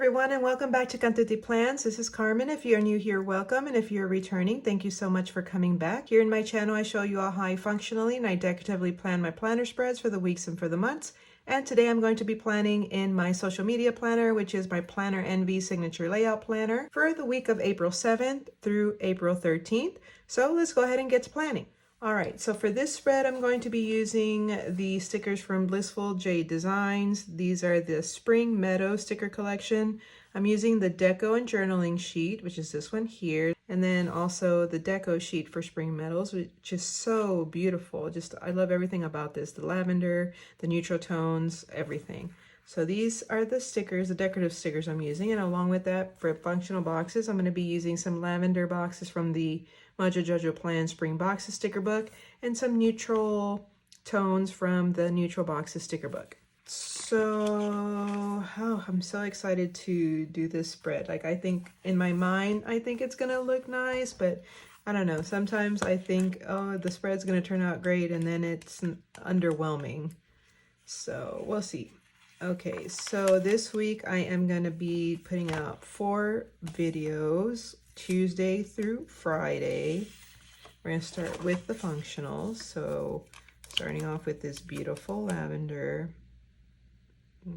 everyone, and welcome back to Cantati Plans. This is Carmen. If you're new here, welcome, and if you're returning, thank you so much for coming back. Here in my channel, I show you all how I functionally and I decoratively plan my planner spreads for the weeks and for the months. And today I'm going to be planning in my social media planner, which is my plannerenvy signature layout planner for the week of April 7th through April 13th. So let's go ahead and get to planning. All right, so for this spread, I'm going to be using the stickers from Blissful Jade Designs. These are the Spring Meadows sticker collection. I'm using the Deco and journaling sheet, which is this one here, and then also the Deco sheet for Spring Meadows, which is so beautiful. Just, I love everything about this, the lavender, the neutral tones, everything. So these are the stickers, the decorative stickers I'm using, and along with that, for functional boxes, I'm going to be using some lavender boxes from the Mojo Jojo Plan Spring Boxes sticker book and some neutral tones from the Neutral Boxes sticker book. So, I'm so excited to do this spread. Like, I think in my mind, I think it's going to look nice, but I don't know. Sometimes I think, oh, the spread's going to turn out great, and then it's underwhelming. So, we'll see. Okay, so this week I am going to be putting out 4 videos, Tuesday through Friday. We're going to start with the functionals. So starting off with this beautiful lavender.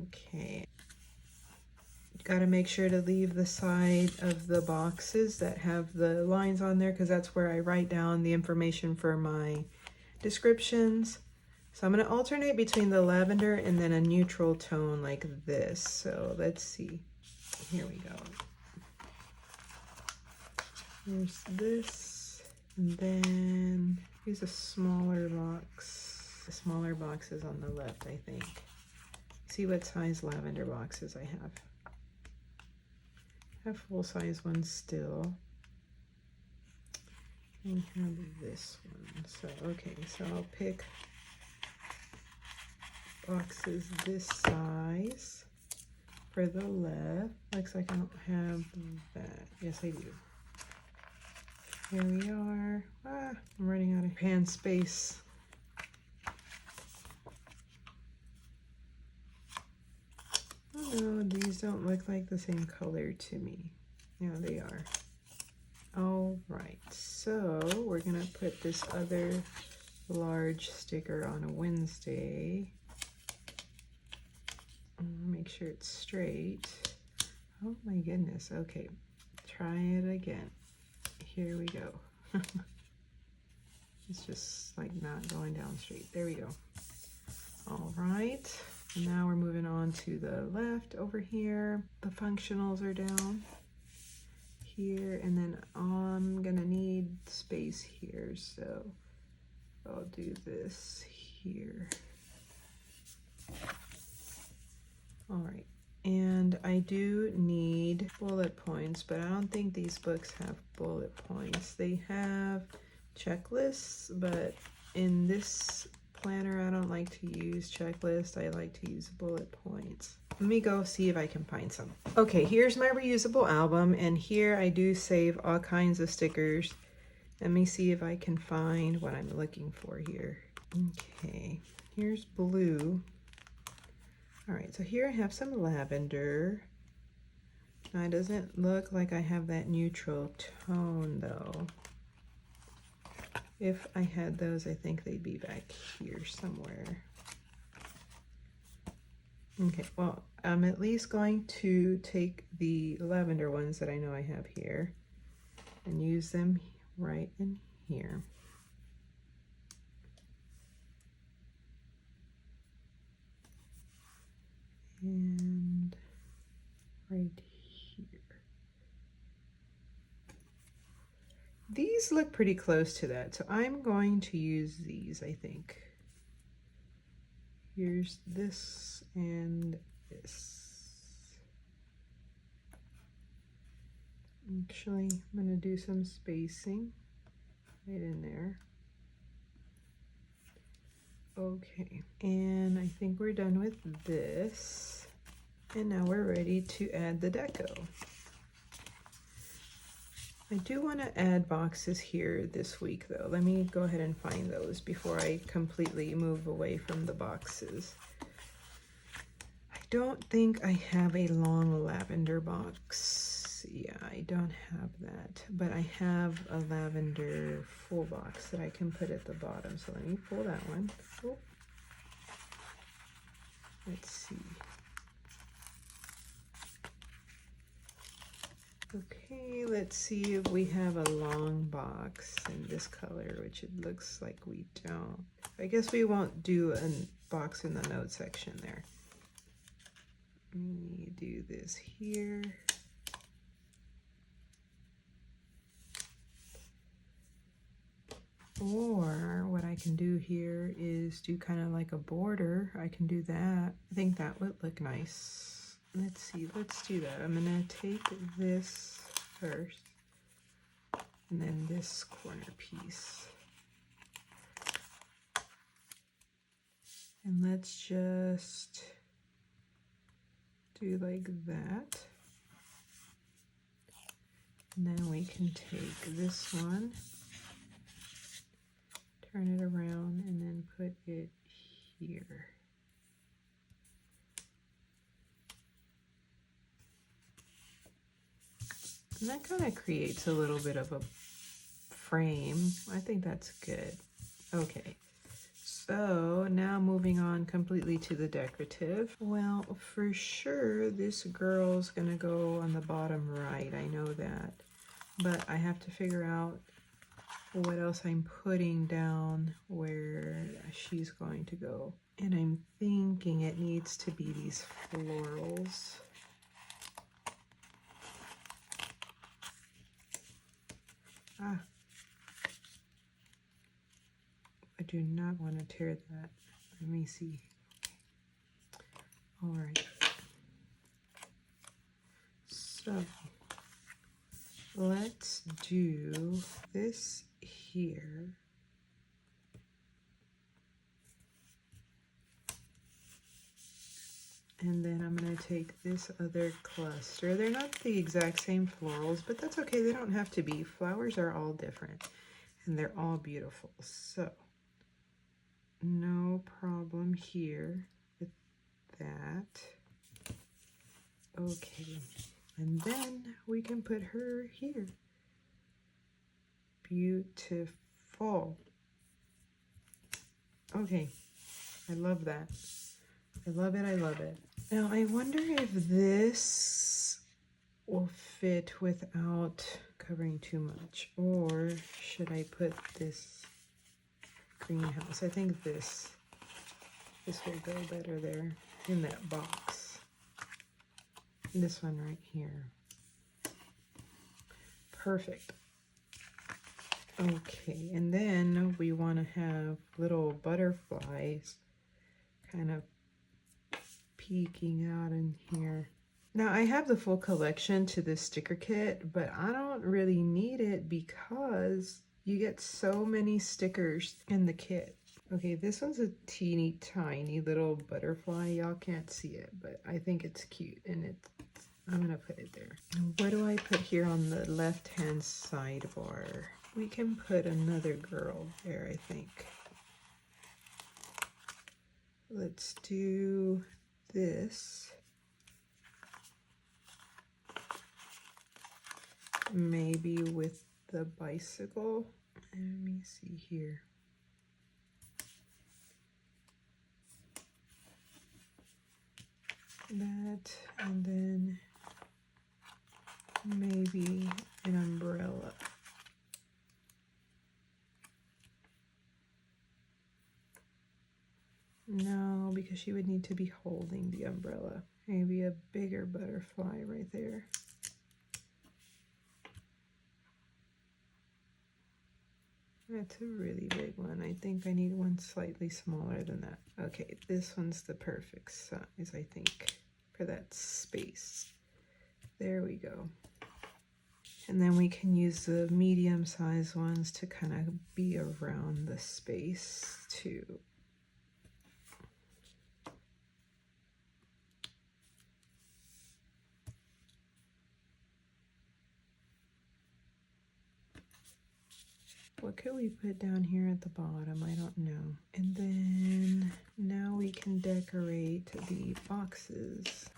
Okay. Got to make sure to leave the side of the boxes that have the lines on there, because that's where I write down the information for my descriptions. So I'm going to alternate between the lavender and then a neutral tone like this. So let's see. Here we go. Here's this. And then here's a smaller box. The smaller box is on the left, I think. See what size lavender boxes I have. I have full-size ones still. And have this one. So, okay, so I'll pick boxes this size for the left. Looks like I don't have that. Yes, I do. Here we are. I'm running out of hand space. Oh no, these don't look like the same color to me. Yeah, they are. All right, so we're gonna put this other large sticker on a Wednesday. Make sure it's straight. Oh my goodness. Okay, try it again. Here we go. It's just like not going down straight. There we go. All right, now we're moving on to the left over here. The functionals are down here, and then I'm gonna need space here, so I'll do this here. All right, and I do need bullet points, but I don't think these books have bullet points. They have checklists, but in this planner, I don't like to use checklists. I like to use bullet points. Let me go see if I can find some. Okay, here's my reusable album, and here I do save all kinds of stickers. Let me see if I can find what I'm looking for here. Okay, here's blue. All right, so here I have some lavender. Now it doesn't look like I have that neutral tone though. If I had those, I think they'd be back here somewhere. Okay, well, I'm at least going to take the lavender ones that I know I have here and use them right in here. And right here. These look pretty close to that, so I'm going to use these, I think. Here's this and this. Actually, I'm going to do some spacing right in there. Okay, and I think we're done with this. And now we're ready to add the deco. I do want to add boxes here this week though. Let me go ahead and find those before I completely move away from the boxes. I don't think I have a long lavender box. Yeah, I don't have that, but I have a lavender full box that I can put at the bottom. So let me pull that one. Oh. Let's see. Okay, let's see if we have a long box in this color, which it looks like we don't. I guess we won't do a box in the note section there. Let me do this here. Or what I can do here is do kind of like a border. I can do that. I think that would look nice. Let's see, let's do that. I'm gonna take this first and then this corner piece. And let's just do like that. And then we can take this one, turn it around, and then put it here. And that kind of creates a little bit of a frame. I think that's good. Okay, so now moving on completely to the decorative. Well, for sure, this girl's gonna go on the bottom right. I know that, but I have to figure out what else I'm putting down where she's going to go. And I'm thinking it needs to be these florals. Ah, I do not want to tear that. Let me see. All right. So let's do this here. And then I'm going to take this other cluster. They're not the exact same florals, but that's okay. They don't have to be. Flowers are all different, and they're all beautiful. So, no problem here with that. Okay, and then we can put her here. Beautiful. Okay, I love that. I love it, I love it. Now, I wonder if this will fit without covering too much, or should I put this greenhouse? I think this will go better there in that box. This one right here. Perfect. Okay, and then we want to have little butterflies kind of peeking out in here. Now I have the full collection to this sticker kit, but I don't really need it because you get so many stickers in the kit. Okay, this one's a teeny tiny little butterfly. Y'all can't see it, but I think it's cute, and I'm gonna put it there. What do I put here on the left-hand sidebar? We can put another girl there, I think. Let's do this. Maybe with the bicycle. Let me see here. That, and then maybe an umbrella. No, because she would need to be holding the umbrella. Maybe a bigger butterfly right there. That's a really big one. I think I need one slightly smaller than that. Okay, this one's the perfect size, I think, for that space. There we go. And then we can use the medium-sized ones to kind of be around the space too. What could we put down here at the bottom? I don't know. And then now we can decorate the boxes.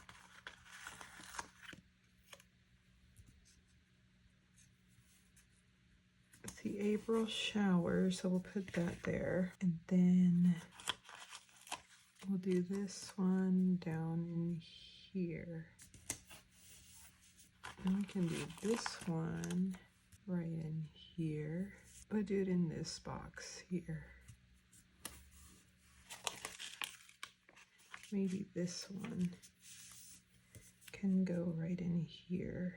It's the April shower, so we'll put that there. And then we'll do this one down in here. And we can do this one right in here. We'll do it in this box here. Maybe this one can go right in here.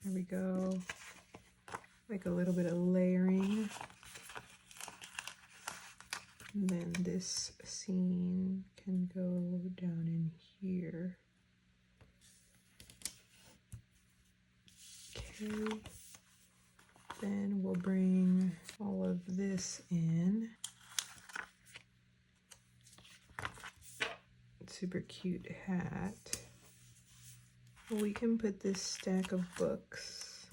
There we go. Like a little bit of layering. And then this scene can go down in here. Okay. Then we'll bring all of this in. Super cute hat. We can put this stack of books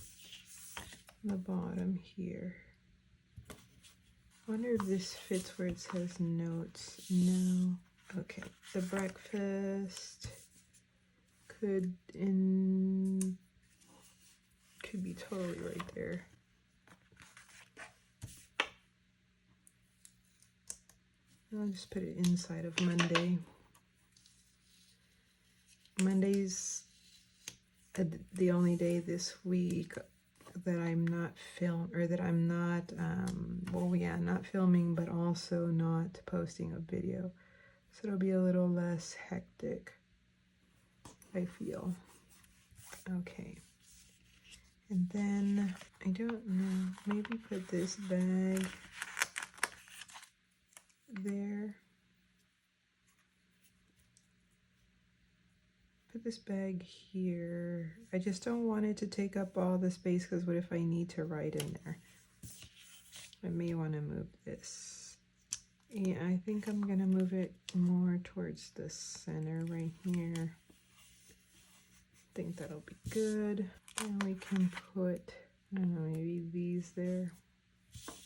on the bottom here. I wonder if this fits where it says notes. No. Okay. The breakfast could be totally right there. I'll just put it inside of Monday. Monday's the only day this week that I'm not not filming, but also not posting a video. So it'll be a little less hectic, I feel. Okay. And then, I don't know, maybe put this bag there. Put this bag here. I just don't want it to take up all the space, because what if I need to write in there? I may want to move this. Yeah, I think I'm going to move it more towards the center right here. I think that'll be good. And we can put, I don't know, maybe these there.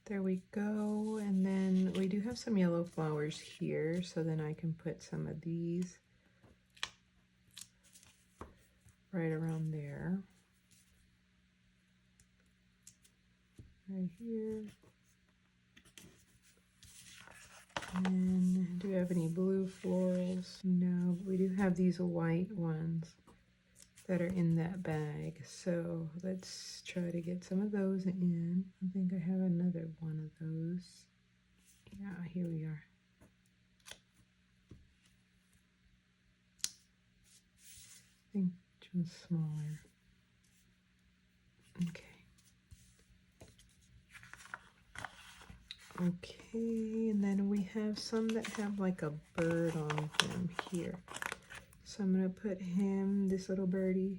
There we go. And then we do have some yellow flowers here, so then I can put some of these right around there. Right here. And do we have any blue florals? No, but we do have these white ones that are in that bag. So let's try to get some of those in. I think I have another one of those. Yeah, here we are. I think just smaller. Okay. Okay, and then we have some that have like a bird on them here. So I'm gonna put him, this little birdie,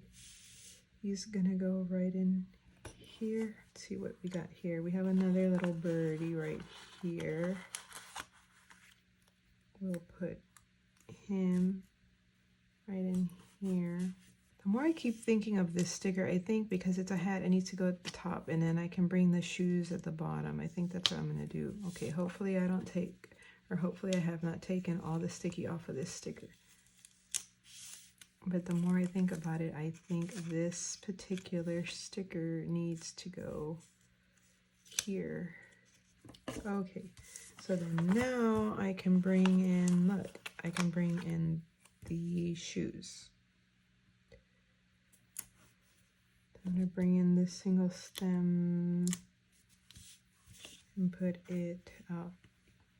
he's gonna go right in here. Let's see what we got here. We have another little birdie right here. We'll put him right in here. The more I keep thinking of this sticker, I think because it's a hat, it needs to go at the top, and then I can bring the shoes at the bottom. I think that's what I'm going to do. Okay, hopefully I don't take, or hopefully I have not taken all the sticky off of this sticker. But the more I think about it, I think this particular sticker needs to go here. Okay, so then now I can bring in, look, I can bring in the shoes. I'm going to bring in this single stem and put it out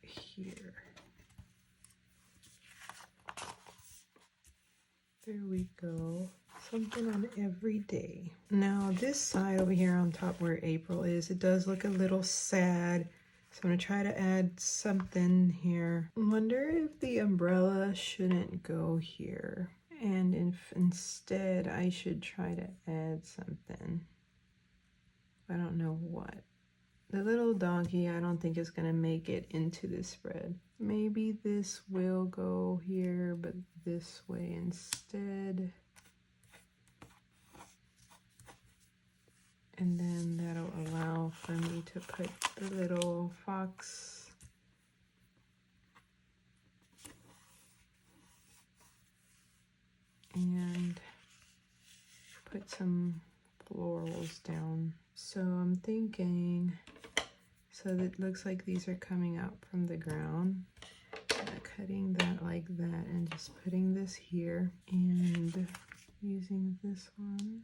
here. There we go. Something on every day. Now this side over here on top where April is, it does look a little sad. So I'm going to try to add something here. I wonder if the umbrella shouldn't go here. And instead, I should try to add something. I don't know what. The little doggy, I don't think is going to make it into this spread. Maybe this will go here, but this way instead. And then that'll allow for me to put the little fox put some florals down. So I'm thinking, so that it looks like these are coming out from the ground. Cutting that like that and just putting this here and using this one.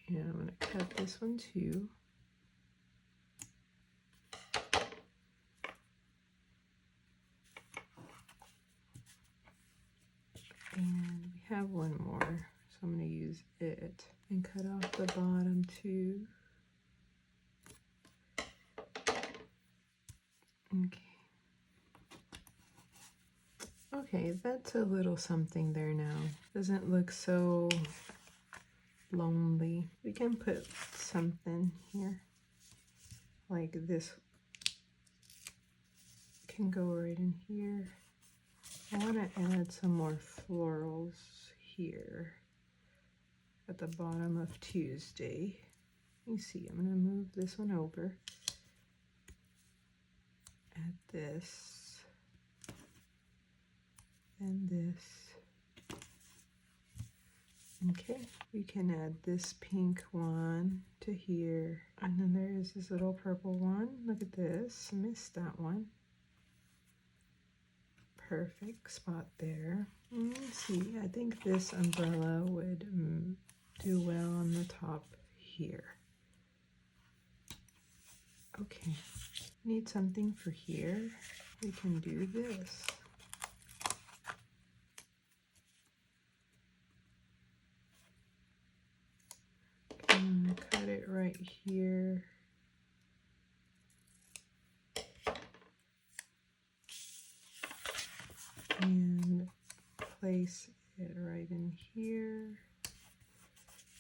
And I'm going to cut this one too. And we have one more, so I'm going to use it and cut off the bottom too. Okay. Okay, that's a little something there now. Doesn't look so lonely. We can put something here, like this can go right in here. I want to add some more florals here at the bottom of Tuesday. Let me see, I'm going to move this one over. Add this and this. Okay, we can add this pink one to here. And then there is this little purple one. Look at this, missed that one. Perfect spot there. Let's see, I think this umbrella would do well on the top here. Okay, need something for here. We can do this. Cut it right here. And place it right in here.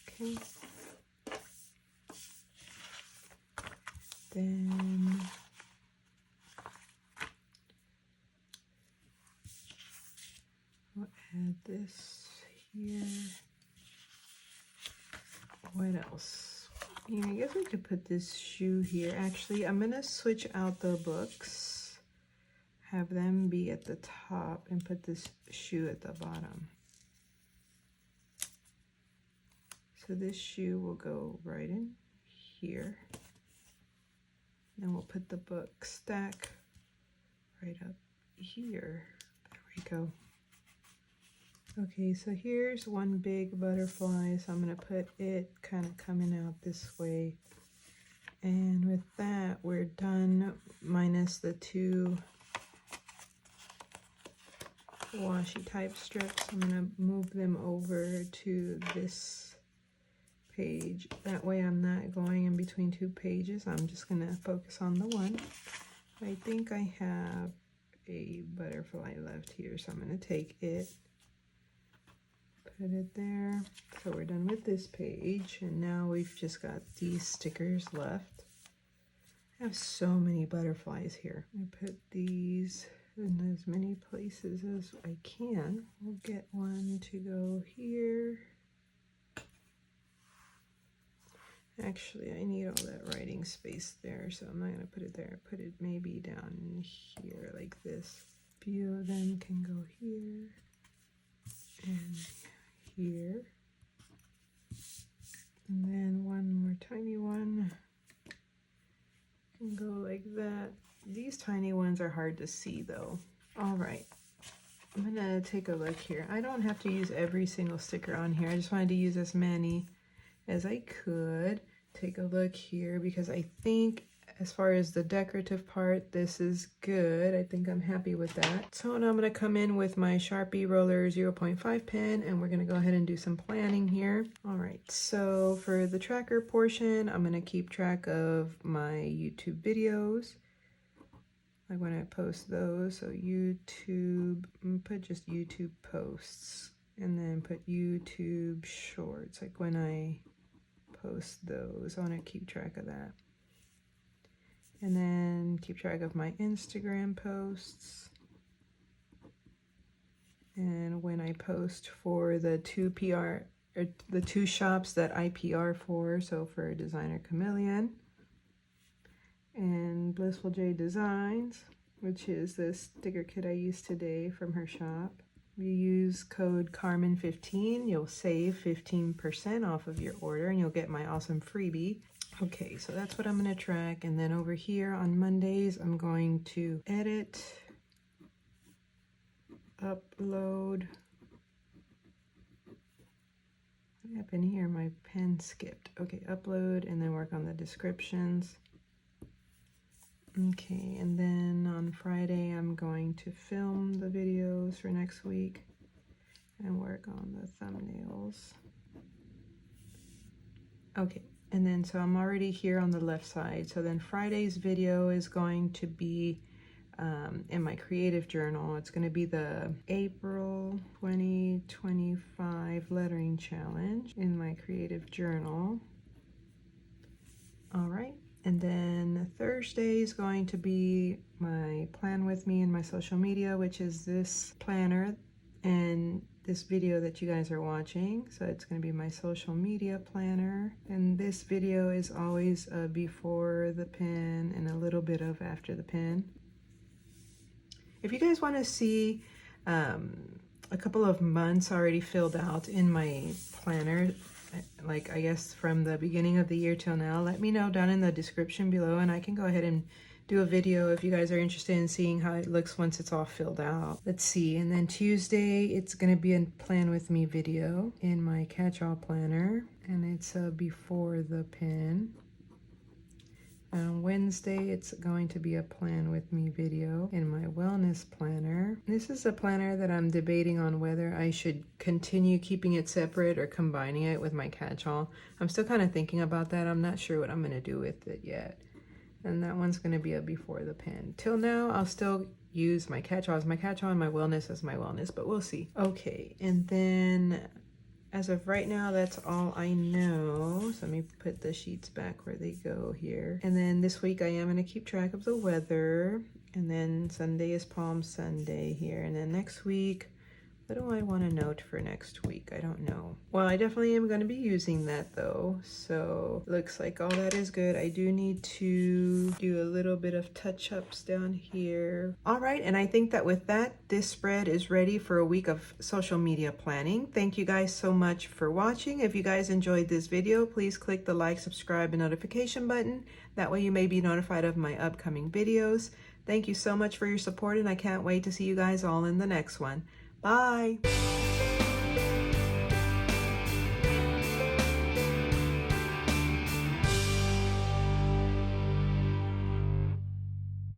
Okay. Then we'll add this here. What else? Yeah, I guess we could put this shoe here. Actually, I'm gonna switch out the books, have them be at the top, and put this shoe at the bottom. So this shoe will go right in here. Then we'll put the book stack right up here. There we go. Okay, so here's one big butterfly, so I'm going to put it kind of coming out this way. And with that, we're done, minus the two washi type strips. I'm going to move them over to this page. That way I'm not going in between two pages. I'm just going to focus on the one. I think I have a butterfly left here, so I'm going to take it, put it there. So we're done with this page, and now we've just got these stickers left. I have so many butterflies here. I put these in as many places as I can. We'll get one to go here. Actually, I need all that writing space there, so I'm not going to put it there. Put it maybe down here like this. A few of them can go here and here. And then one more tiny one can go like that. These tiny ones are hard to see though. All right, I'm gonna take a look here. I don't have to use every single sticker on here. I just wanted to use as many as I could. Take a look here because I think as far as the decorative part, this is good. I think I'm happy with that. So now I'm going to come in with my Sharpie Roller 0.5 pen, and we're going to go ahead and do some planning here. All right, so for the tracker portion, I'm going to keep track of my YouTube videos, like when I post those. So YouTube, I'm gonna put just YouTube posts, and then put YouTube shorts, like when I post those. I want to keep track of that. And then keep track of my Instagram posts. And when I post for the two PR, or the two shops that I PR for, so for Designer Chameleon and Blissful J Designs, which is the sticker kit I used today from her shop. If you use code Carmen15, you'll save 15% off of your order and you'll get my awesome freebie. Okay, so that's what I'm going to track. And then over here on Mondays, I'm going to edit, upload. What happened here? My pen skipped. Okay, upload and then work on the descriptions. Okay, and then on Friday, I'm going to film the videos for next week and work on the thumbnails. Okay, and then so I'm already here on the left side. So then Friday's video is going to be in my creative journal. It's going to be the April 2025 lettering challenge in my creative journal. All right. And then Thursday is going to be my plan with me and my social media, which is this planner and this video that you guys are watching. So it's going to be my social media planner. And this video is always before the pen and a little bit of after the pen. If you guys want to see a couple of months already filled out in my planner, like I guess from the beginning of the year till now, let me know down in the description below and I can go ahead and do a video if you guys are interested in seeing how it looks once it's all filled out. Let's see. And then Tuesday, it's going to be a plan with me video in my catch-all planner, and it's before the pen. On Wednesday, it's going to be a plan with me video in my wellness planner. This is a planner that I'm debating on whether I should continue keeping it separate or combining it with my catch-all. I'm still kind of thinking about that. I'm not sure what I'm going to do with it yet. And that one's going to be a before the pen. Till now, I'll still use my catch-all as my catch-all and my wellness as my wellness, but we'll see. Okay, and then as of right now, that's all I know. So let me put the sheets back where they go here. And then this week I am going to keep track of the weather. And then Sunday is Palm Sunday here. And then next week, what do I want to note for next week? I don't know. Well, I definitely am going to be using that though. So looks like all that is good. I do need to do a little bit of touch-ups down here. All right, and I think that with that, this spread is ready for a week of social media planning. Thank you guys so much for watching. If you guys enjoyed this video, please click the like, subscribe, and notification button. That way you may be notified of my upcoming videos. Thank you so much for your support, and I can't wait to see you guys all in the next one. Bye.